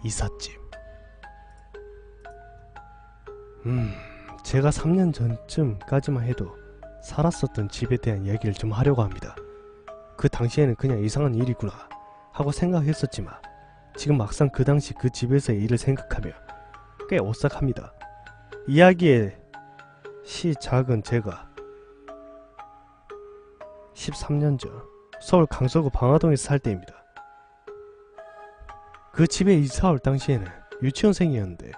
이삿짐. 제가 3년 전쯤까지만 해도 살았었던 집에 대한 이야기를 좀 하려고 합니다. 그 당시에는 그냥 이상한 일이구나 하고 생각했었지만 지금 막상 그 당시 그 집에서의 일을 생각하며 꽤 오싹합니다. 이야기의 시작은 제가 13년 전 서울 강서구 방화동에서 살 때입니다. 그 집에 이사올 당시에는 유치원생이었는데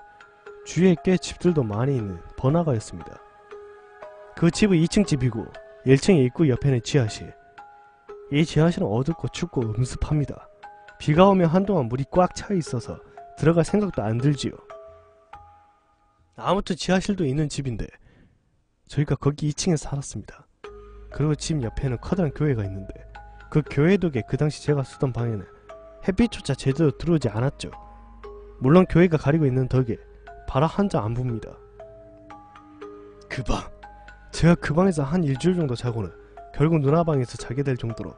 주위에 꽤 집들도 많이 있는 번화가였습니다. 그 집은 2층 집이고 1층에 입구 옆에는 지하실. 이 지하실은 어둡고 춥고 음습합니다. 비가 오면 한동안 물이 꽉 차 있어서 들어갈 생각도 안 들지요. 아무튼 지하실도 있는 집인데 저희가 거기 2층에 살았습니다. 그리고 집 옆에는 커다란 교회가 있는데 그 교회 덕에 그 당시 제가 쓰던 방에는 햇빛조차 제대로 들어오지 않았죠. 물론 교회가 가리고 있는 덕에 바람 한 장 안 붑니다. 그 방, 제가 그 방에서 한 일주일 정도 자고는 결국 누나 방에서 자게 될 정도로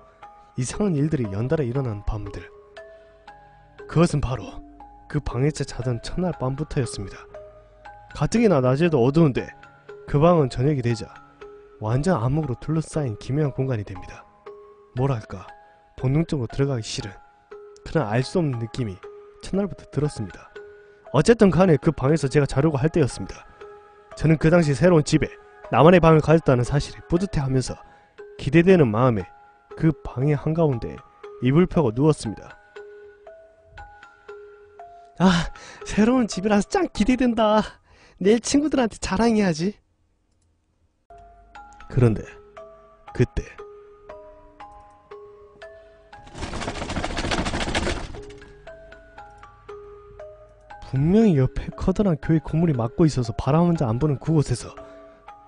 이상한 일들이 연달아 일어난 밤들. 그것은 바로 그 방에서 자던 첫날 밤부터였습니다. 가뜩이나 낮에도 어두운데 그 방은 저녁이 되자 완전 암흑으로 둘러싸인 기묘한 공간이 됩니다. 뭐랄까 본능적으로 들어가기 싫은 그런 알 수 없는 느낌이 첫날부터 들었습니다. 어쨌든 간에 그 방에서 제가 자려고 할 때였습니다. 저는 그 당시 새로운 집에 나만의 방을 가졌다는 사실이 뿌듯해하면서 기대되는 마음에 그 방의 한가운데 이불 펴고 누웠습니다. 아, 새로운 집이라서 짱 기대된다. 내일 친구들한테 자랑해야지. 그런데 그때 분명히 옆에 커다란 교회 건물이 막고 있어서 바람 한 장 안 부는 그곳에서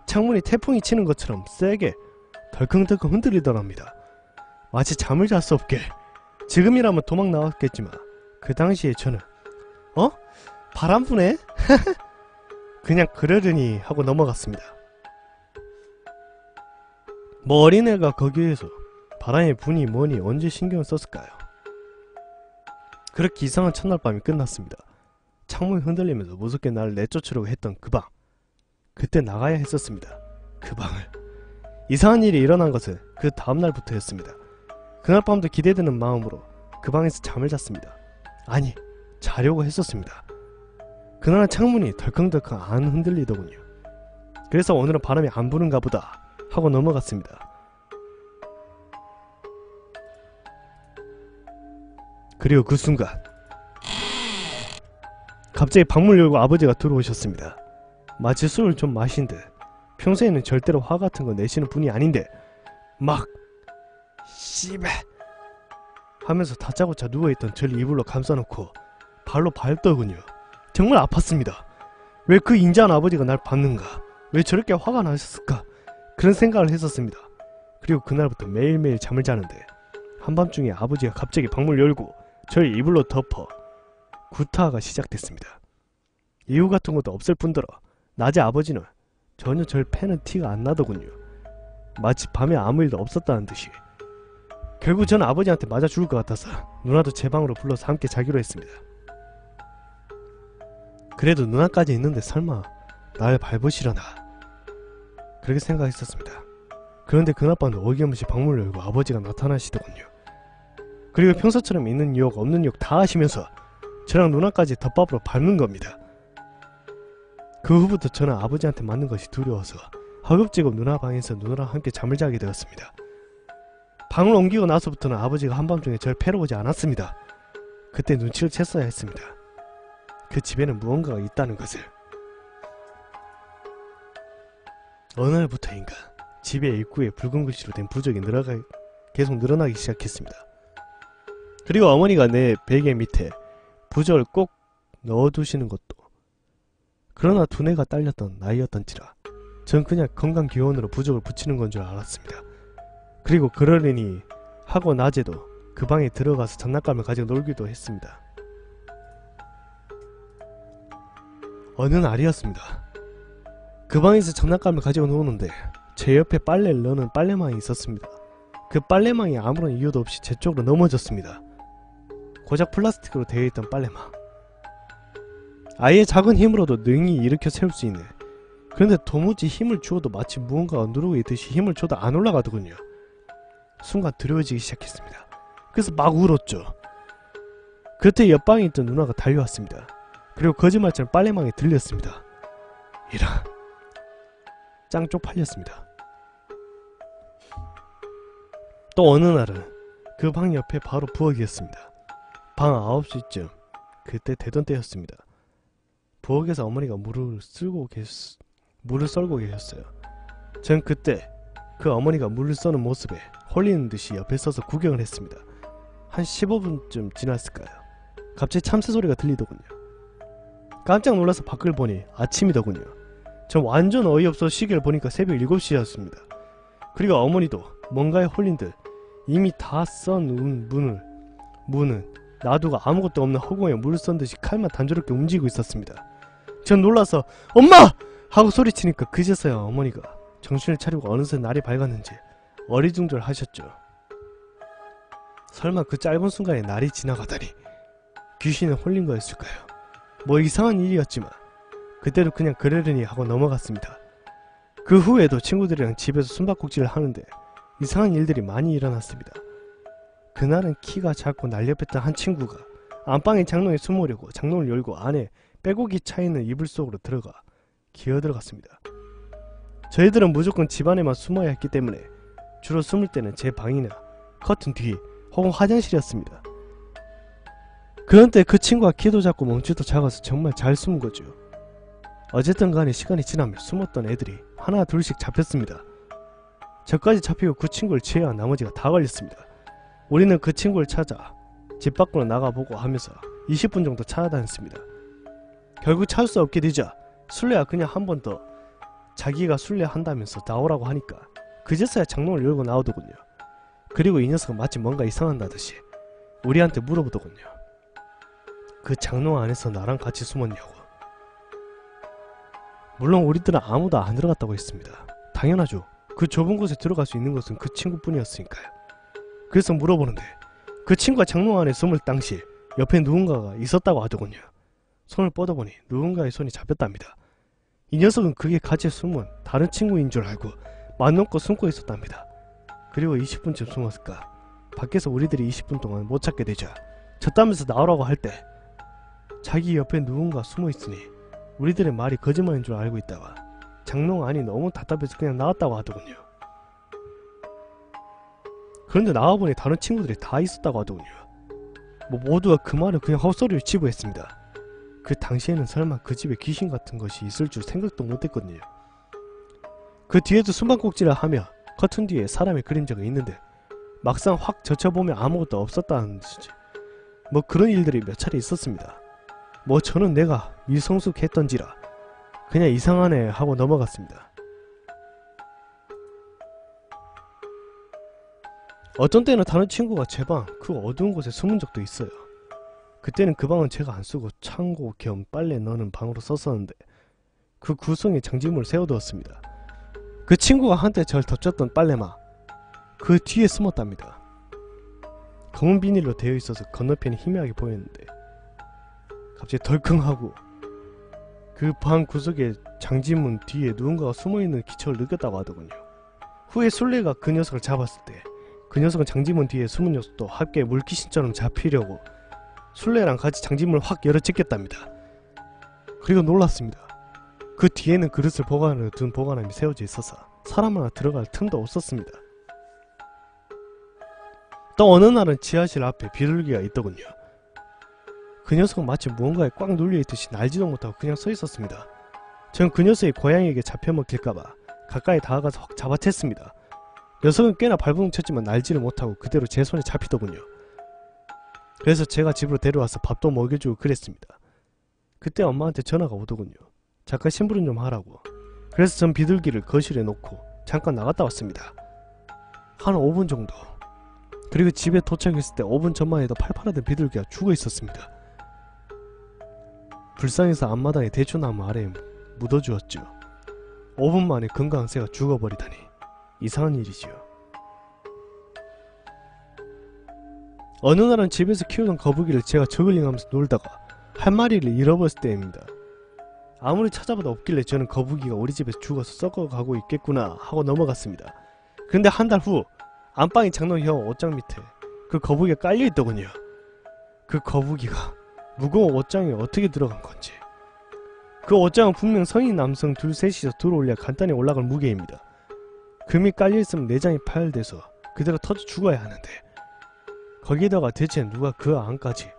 창문이 태풍이 치는 것처럼 세게 덜컹덜컹 흔들리더랍니다. 마치 잠을 잘 수 없게. 지금이라면 도망 나왔겠지만 그 당시에 저는 바람 부네? 그냥 그러려니 하고 넘어갔습니다. 뭐 어린애가 거기에서 바람에 부니 뭐니 언제 신경을 썼을까요? 그렇게 이상한 첫날 밤이 끝났습니다. 창문이 흔들리면서 무섭게 나를 내쫓으려고 했던 그 방. 그때 나가야 했었습니다. 그 방을. 이상한 일이 일어난 것은 그 다음날부터였습니다. 그날 밤도 기대되는 마음으로 그 방에서 잠을 잤습니다. 아니, 자려고 했었습니다. 그날은 창문이 덜컹덜컹 안 흔들리더군요. 그래서 오늘은 바람이 안 부는가 보다 하고 넘어갔습니다. 그리고 그 순간 갑자기 방문을 열고 아버지가 들어오셨습니다. 마치 술을 좀 마신 듯. 평소에는 절대로 화 같은 거 내시는 분이 아닌데 막 씨발 하면서 다짜고짜 누워있던 저를 이불로 감싸놓고 발로 밟더군요. 정말 아팠습니다. 왜 그 인자한 아버지가 날 밟는가? 왜 저렇게 화가 나셨을까? 그런 생각을 했었습니다. 그리고 그날부터 매일매일 잠을 자는데 한밤중에 아버지가 갑자기 방문을 열고 저를 이불로 덮어 구타가 시작됐습니다. 이유 같은 것도 없을 뿐더러 낮에 아버지는 전혀 절 패는 티가 안 나더군요. 마치 밤에 아무 일도 없었다는 듯이. 결국 저는 아버지한테 맞아 죽을 것 같아서 누나도 제 방으로 불러서 함께 자기로 했습니다. 그래도 누나까지 있는데 설마 날 밟으시려나 그렇게 생각했었습니다. 그런데 그날 밤도 어김없이 방문을 열고 아버지가 나타나시더군요. 그리고 평소처럼 있는 욕 없는 욕 다 하시면서 저랑 누나까지 덮밥으로 밟는 겁니다. 그 후부터 저는 아버지한테 맞는 것이 두려워서 허겁지겁 누나 방에서 누나랑 함께 잠을 자게 되었습니다. 방을 옮기고 나서부터는 아버지가 한밤중에 절 패러 오지 않았습니다. 그때 눈치를 챘어야 했습니다. 그 집에는 무언가가 있다는 것을. 어느 날부터인가 집의 입구에 붉은 글씨로 된 부적이 계속 늘어나기 시작했습니다. 그리고 어머니가 내 베개 밑에 부적을 꼭 넣어두시는 것도. 그러나 두뇌가 딸렸던 나이였던지라 전 그냥 건강기원으로 부적을 붙이는 건 줄 알았습니다. 그리고 그러려니 하고 낮에도 그 방에 들어가서 장난감을 가지고 놀기도 했습니다. 어느 날이었습니다. 그 방에서 장난감을 가지고 노는데 제 옆에 빨래를 넣는 빨래망이 있었습니다. 그 빨래망이 아무런 이유도 없이 제 쪽으로 넘어졌습니다. 고작 플라스틱으로 되어 있던 빨래망. 아예 작은 힘으로도 능히 일으켜 세울 수 있네. 그런데 도무지 힘을 주어도 마치 무언가가 누르고 있듯이 힘을 줘도 안 올라가더군요. 순간 두려워지기 시작했습니다. 그래서 막 울었죠. 그때 옆방에 있던 누나가 달려왔습니다. 그리고 거짓말처럼 빨래망에 들렸습니다. 이런, 짱 쪽팔렸습니다. 또 어느 날은 그 방 옆에 바로 부엌이었습니다. 방 9시쯤 그때 되던 때였습니다. 부엌에서 어머니가 물을 썰고 계셨어요. 전 그때 그 어머니가 물을 써는 모습에 홀리는 듯이 옆에 서서 구경을 했습니다. 한 15분쯤 지났을까요? 갑자기 참새 소리가 들리더군요. 깜짝 놀라서 밖을 보니 아침이더군요. 전 완전 어이없어 시계를 보니까 새벽 7시였습니다. 그리고 어머니도 뭔가에 홀린 듯 이미 다 썬 문은 놔두고 아무것도 없는 허공에 물을 썬 듯이 칼만 단조롭게 움직이고 있었습니다. 전 놀라서 엄마! 하고 소리치니까 그제서야 어머니가 정신을 차리고 어느새 날이 밝았는지 어리둥절 하셨죠. 설마 그 짧은 순간에 날이 지나가다니 귀신에 홀린 거였을까요? 뭐 이상한 일이었지만 그때도 그냥 그러려니 하고 넘어갔습니다. 그 후에도 친구들이랑 집에서 숨바꼭질을 하는데 이상한 일들이 많이 일어났습니다. 그날은 키가 작고 날렵했던 한 친구가 안방의 장롱에 숨으려고 장롱을 열고 안에 빼곡히 차있는 이불 속으로 들어가 기어들어갔습니다. 저희들은 무조건 집 안에만 숨어야 했기 때문에 주로 숨을 때는 제 방이나 커튼 뒤 혹은 화장실이었습니다. 그런데 그 친구가 키도 작고 몸집도 작아서 정말 잘 숨은 거죠. 어쨌든 간에 시간이 지나며 숨었던 애들이 하나 둘씩 잡혔습니다. 저까지 잡히고 그 친구를 제외한 나머지가 다 걸렸습니다. 우리는 그 친구를 찾아 집 밖으로 나가보고 하면서 20분 정도 찾아다녔습니다. 결국 찾을 수 없게 되자 술래가 그냥 한 번 더 자기가 술래 한다면서 나오라고 하니까 그제서야 장롱을 열고 나오더군요. 그리고 이 녀석은 마치 뭔가 이상한다듯이 우리한테 물어보더군요. 그 장롱 안에서 나랑 같이 숨었냐고. 물론 우리들은 아무도 안 들어갔다고 했습니다. 당연하죠. 그 좁은 곳에 들어갈 수 있는 것은 그 친구뿐이었으니까요. 그래서 물어보는데 그 친구가 장롱 안에 숨을 당시 옆에 누군가가 있었다고 하더군요. 손을 뻗어보니 누군가의 손이 잡혔답니다. 이 녀석은 그게 같이 숨은 다른 친구인 줄 알고 맘 놓고 숨고 있었답니다. 그리고 20분쯤 숨었을까 밖에서 우리들이 20분 동안 못 찾게 되자 졌다면서 나오라고 할 때 자기 옆에 누군가 숨어있으니 우리들의 말이 거짓말인 줄 알고 있다가 장롱 안이 너무 답답해서 그냥 나왔다고 하더군요. 그런데 나와보니 다른 친구들이 다 있었다고 하더군요. 뭐 모두가 그 말을 그냥 헛소리를 치부했습니다. 그 당시에는 설마 그 집에 귀신 같은 것이 있을 줄 생각도 못했거든요. 그 뒤에도 숨바꼭질을 하며 커튼 뒤에 사람의 그림자가 있는데 막상 확 젖혀보면 아무것도 없었다는 듯이 뭐 그런 일들이 몇 차례 있었습니다. 뭐 저는 내가 미성숙했던지라 그냥 이상하네 하고 넘어갔습니다. 어떤 때는 다른 친구가 제 방 그 어두운 곳에 숨은 적도 있어요. 그때는 그 방은 제가 안 쓰고 창고 겸 빨래 넣는 방으로 썼었는데 그 구성에 장지문을 세워두었습니다. 그 친구가 한때 절 덮쳤던 빨래마 그 뒤에 숨었답니다. 검은 비닐로 되어 있어서 건너편이 희미하게 보였는데 갑자기 덜컹하고 그 방 구석에 장지문 뒤에 누군가가 숨어있는 기척을 느꼈다고 하더군요. 후에 술래가 그 녀석을 잡았을 때 그 녀석은 장지문 뒤에 숨은 녀석도 함께 물귀신처럼 잡히려고 술래랑 같이 장지문을 확 열어 제꼈답니다. 그리고 놀랐습니다. 그 뒤에는 그릇을 보관하려 둔 보관함이 세워져 있어서 사람 하나 들어갈 틈도 없었습니다. 또 어느 날은 지하실 앞에 비둘기가 있더군요. 그 녀석은 마치 무언가에 꽉 눌려있듯이 날지도 못하고 그냥 서있었습니다. 전 그 녀석이 고양이에게 잡혀먹힐까봐 가까이 다가가서 확 잡아챘습니다. 녀석은 꽤나 발버둥쳤지만 날지를 못하고 그대로 제 손에 잡히더군요. 그래서 제가 집으로 데려와서 밥도 먹여주고 그랬습니다. 그때 엄마한테 전화가 오더군요. 잠깐 심부름 좀 하라고. 그래서 전 비둘기를 거실에 놓고 잠깐 나갔다 왔습니다. 한 5분 정도. 그리고 집에 도착했을 때 5분 전만 해도 팔팔하던 비둘기가 죽어 있었습니다. 불쌍해서 앞마당에 대추나무 아래에 묻어주었죠. 5분 만에 건강한 새가 죽어버리다니 이상한 일이지요. 어느 날은 집에서 키우던 거북이를 제가 저글링하면서 놀다가 한 마리를 잃어버렸을 때입니다. 아무리 찾아봐도 없길래 저는 거북이가 우리 집에서 죽어서 썩어가고 있겠구나 하고 넘어갔습니다. 그런데 한 달 후 안방의 장롱 형 옷장 밑에 그 거북이가 깔려있더군요. 그 거북이가 무거운 옷장에 어떻게 들어간 건지. 그 옷장은 분명 성인 남성 둘 셋이서 들어올려 간단히 올라갈 무게입니다. 금이 깔려있으면 내장이 파열돼서 그대로 터져 죽어야 하는데 거기에다가 대체 누가 그 안까지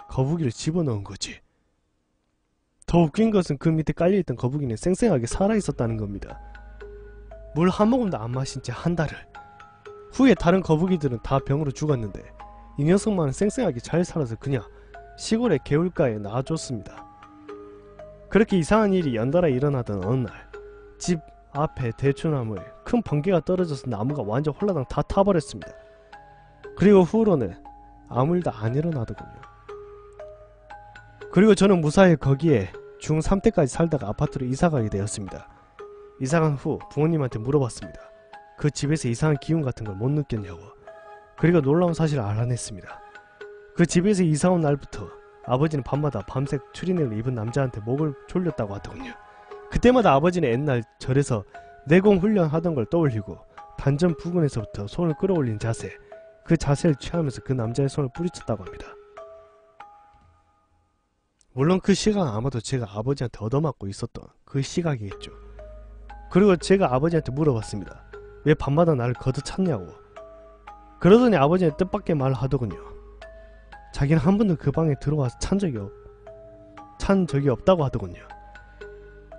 거북이를 집어넣은 거지. 더 웃긴 것은 그 밑에 깔려있던 거북이는 쌩쌩하게 살아있었다는 겁니다. 물 한 모금도 안 마신 채 한 달을. 후에 다른 거북이들은 다 병으로 죽었는데 이 녀석만은 쌩쌩하게 잘 살아서 그냥 시골의 개울가에 놔줬습니다. 그렇게 이상한 일이 연달아 일어나던 어느 날 집 앞에 대추나무에 큰 번개가 떨어져서 나무가 완전 홀라당 다 타버렸습니다. 그리고 후로는 아무 일도 안 일어나더군요. 그리고 저는 무사히 거기에 중3 때까지 살다가 아파트로 이사가게 되었습니다. 이사간 후 부모님한테 물어봤습니다. 그 집에서 이상한 기운 같은 걸 못 느꼈냐고. 그리고 놀라운 사실을 알아냈습니다. 그 집에서 이사온 날부터 아버지는 밤마다 밤색 추리닝을 입은 남자한테 목을 졸렸다고 하더군요. 그때마다 아버지는 옛날 절에서 내공 훈련하던 걸 떠올리고 단전 부근에서부터 손을 끌어올린 자세, 그 자세를 취하면서 그 남자의 손을 뿌리쳤다고 합니다. 물론 그 시각은 아마도 제가 아버지한테 얻어맞고 있었던 그 시각이겠죠. 그리고 제가 아버지한테 물어봤습니다. 왜 밤마다 나를 걷어찼냐고. 그러더니 아버지는 뜻밖의 말을 하더군요. 자기는 한 번도 그 방에 들어와서 찬 적이 없다고 하더군요.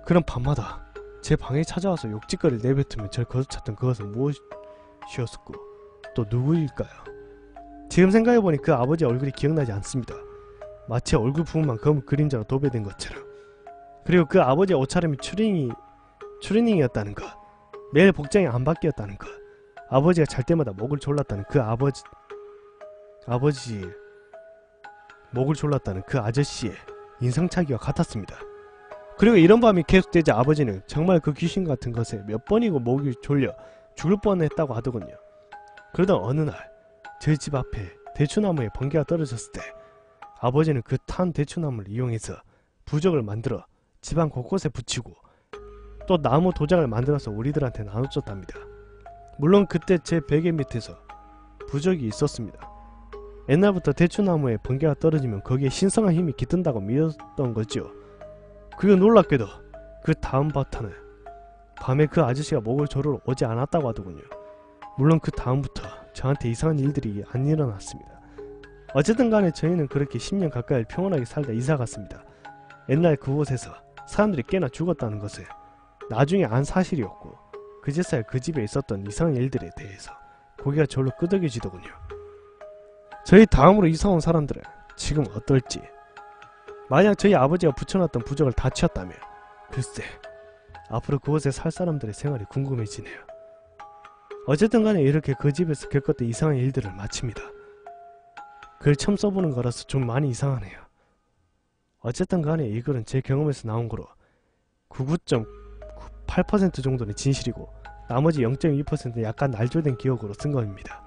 그럼 밤마다 제 방에 찾아와서 욕짓거리를 내뱉으며 저를 걷어찼던 그것은 무엇이었었고 또 누구일까요? 지금 생각해보니 그 아버지의 얼굴이 기억나지 않습니다. 마치 얼굴 부분만 검은 그림자로 도배된 것처럼. 그리고 그 아버지의 옷차림이 추리닝이었다는 것, 매일 복장이 안 바뀌었다는 것, 아버지가 잘 때마다 목을 졸랐다는 그 목을 졸랐다는 그 아저씨의 인상착의와 같았습니다. 그리고 이런 밤이 계속되자 아버지는 정말 그 귀신 같은 것에 몇 번이고 목이 졸려 죽을 뻔했다고 하더군요. 그러던 어느 날 저희 집 앞에 대추나무에 번개가 떨어졌을 때 아버지는 그 탄 대추나무를 이용해서 부적을 만들어 집안 곳곳에 붙이고 또 나무 도장을 만들어서 우리들한테 나눠줬답니다. 물론 그때 제 베개 밑에서 부적이 있었습니다. 옛날부터 대추나무에 번개가 떨어지면 거기에 신성한 힘이 깃든다고 믿었던 거죠. 그리고 놀랍게도 그 다음 바타는 밤에 그 아저씨가 목을 조르러 오지 않았다고 하더군요. 물론 그 다음부터 저한테 이상한 일들이 안 일어났습니다. 어쨌든 간에 저희는 그렇게 10년 가까이 평온하게 살다 이사갔습니다. 옛날 그곳에서 사람들이 꽤나 죽었다는 것을 나중에 안 사실이었고 그제서야 그 집에 있었던 이상한 일들에 대해서 고개가 절로 끄덕여지더군요. 저희 다음으로 이사온 사람들은 지금 어떨지, 만약 저희 아버지가 붙여놨던 부적을 다 치웠다면 글쎄 앞으로 그곳에 살 사람들의 생활이 궁금해지네요. 어쨌든 간에 이렇게 그 집에서 겪었던 이상한 일들을 마칩니다. 글 처음 써보는 거라서 좀 많이 이상하네요. 어쨌든 간에 이 글은 제 경험에서 나온 거로 99.8% 정도는 진실이고 나머지 0.2%는 약간 날조된 기억으로 쓴 겁니다.